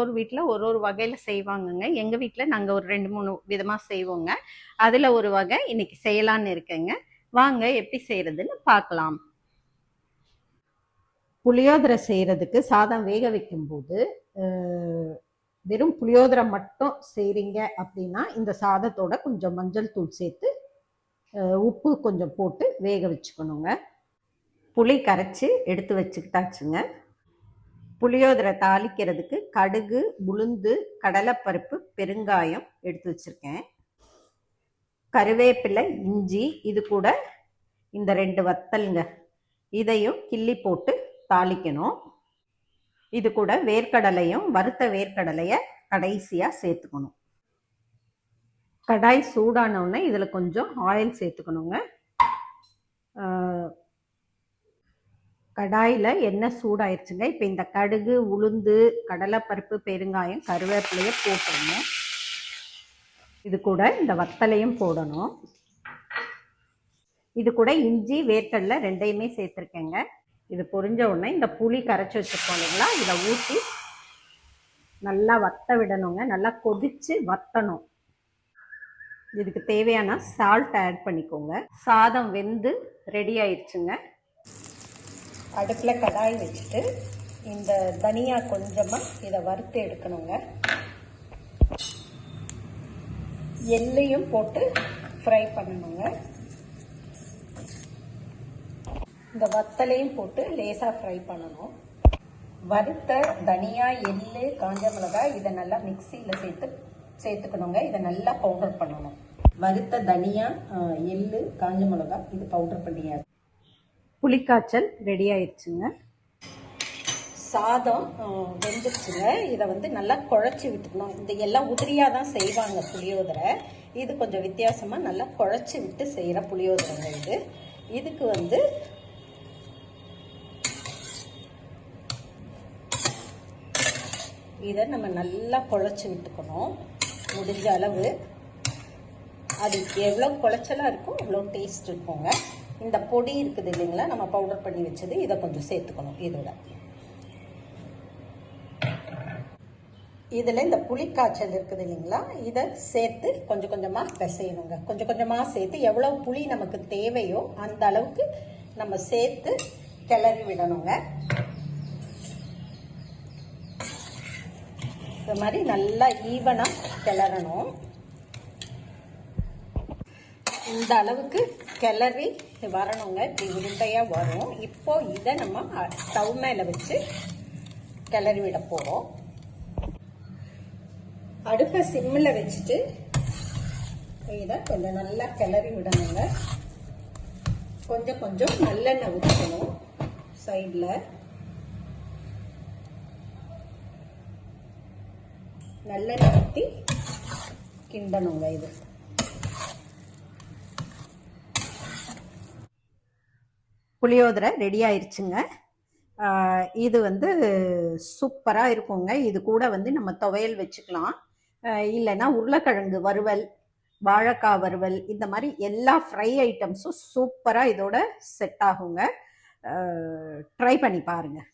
ஒரு வீட்டில் ஒரு வகையில் செய்வாங்கங்க. எங்கள் வீட்டில் நாங்கள் ஒரு 2-3 விதமாக செய்வோங்க. அதில் ஒரு வகை இன்னைக்கு செய்யலான்னு இருக்கேங்க. வாங்க எப்படி செய்யறதுன்னு பார்க்கலாம். புளியோதரை செய்யறதுக்கு சாதம் வேக வைக்கும்போது வெறும் புளியோதரை மட்டும் செய்றீங்க அப்படின்னா இந்த சாதத்தோட கொஞ்சம் மஞ்சள் தூள் சேர்த்து உப்பு கொஞ்சம் போட்டு வேக வச்சுக்கணுங்க. புளி கரைச்சி எடுத்து வச்சுக்கிட்டாச்சுங்க. புளியோதரை தாளிக்கிறதுக்கு கடுகு, உளுந்து, கடலைப்பருப்பு, பெருங்காயம் எடுத்து வச்சிருக்கேன். கருவேப்பிலை, இஞ்சி, இது கூட இந்த 2 வத்தல்ங்க, இதையும் கிள்ளி போட்டு தாளிக்கணும். இது கூட வேர்க்கடலையும் வறுத்த வேர்க்கடலையை கடைசியாக சேர்த்துக்கணும். கடாய் சூடானோடனே இதில் கொஞ்சம் ஆயில் சேர்த்துக்கணுங்க. கடாயில் எண்ணெய் சூடாயிருச்சுங்க. இப்போ இந்த கடுகு, உளுந்து, கடலைப்பருப்பு, பெருங்காயம், கருவேப்பிலையை போட்டுடணும். இது கூட இந்த வத்தலையும் போடணும். இது கூட இஞ்சி, வேர்க்கடலை 2யுமே சேர்த்துருக்கேங்க. இது பொரிஞ்ச உடனே இந்த புளி கரைச்சி வச்சுருக்கோம் இல்லைங்களா, இதை ஊற்றி நல்லா வத்த விடணுங்க. நல்லா கொதித்து வத்தணும். இதுக்கு தேவையான சால்ட் ஆட் பண்ணிக்கோங்க. சாதம் வெந்து ரெடி ஆயிடுச்சுங்க. அடுப்பில் கடாய் வச்சுட்டு இந்த தனியா கொஞ்சமாக இதை வறுத்து எடுக்கணுங்க. எள்ளையும் போட்டு ஃப்ரை பண்ணணுங்க. இந்த வத்தலையும் போட்டு லேசாக ஃப்ரை பண்ணணும். வறுத்த தனியா, எள்ளு, காஞ்ச மிளகாய் இதை நல்லா மிக்சியில் சேர்த்துக்கணுங்க. இதை நல்லா பவுடர் பண்ணணும். வறுத்த தனியா, எள்ளு, காஞ்ச மிளகாய் இது பவுடர் பண்ணியாச்சு. புளிக்காய்ச்சல் ரெடி ஆயிடுச்சுங்க. சாதம் வெந்துருச்சுங்க. இதை வந்து நல்லா குழச்சி விட்டுக்கணும். இந்த எல்லாம் உதிரியாக தான் செய்வாங்க புளியோதரை. இது கொஞ்சம் வித்தியாசமாக நல்லா குழச்சி விட்டு செய்கிற புளியோதரைங்க. இதுக்கு வந்து இதை நம்ம நல்லா குழச்சி விட்டுக்கணும். முடிஞ்ச அளவு அது எவ்வளோ குழச்சலாக இருக்கும் அவ்வளோ டேஸ்ட் இருக்குங்க. இந்த பொடி இருக்குது இல்லைங்களா, நம்ம பவுடர் பண்ணி வச்சது, இதை கொஞ்சம் சேர்த்துக்கணும். இதில் இந்த புளிக்காய்ச்சல் இருக்குது இல்லைங்களா, இதை சேர்த்து கொஞ்சம் கொஞ்சமாக பிசையணுங்க. கொஞ்சம் கொஞ்சமாக சேர்த்து எவ்வளோ புளி நமக்கு தேவையோ அந்த அளவுக்கு நம்ம சேர்த்து கிளறி விடணுங்க. இந்த மாதிரி நல்லா ஈவனாக கிளறணும். இந்த அளவுக்கு கிளறி வரணுங்க. இப்படி உருண்டையாக வரும். இப்போ இதை நம்ம ஸ்டவ் மேலே வச்சு கிளறி விட போகிறோம். அடுப்பை சிம்மில் வச்சுட்டு இதை கொஞ்சம் நல்லா கிளறி விடணுங்க. கொஞ்சம் கொஞ்சம் நல்லெண்ணெய் ஊற்றணும். சைடில் நல்லெண்ணெய் ஊற்றி கிண்டணுங்க. இது புளியோதரை ரெடி ஆயிடுச்சுங்க. இது வந்து சூப்பராக இருக்குங்க. இது கூட வந்து நம்ம துவையல் வச்சுக்கலாம். இல்லைன்னா உருளைக்கிழங்கு வறுவல், வாழைக்காய் வறுவல், இந்த மாதிரி எல்லா ஃப்ரை ஐட்டம்ஸும் சூப்பராக இதோட செட் ஆகுங்க. ட்ரை பண்ணி பாருங்கள்.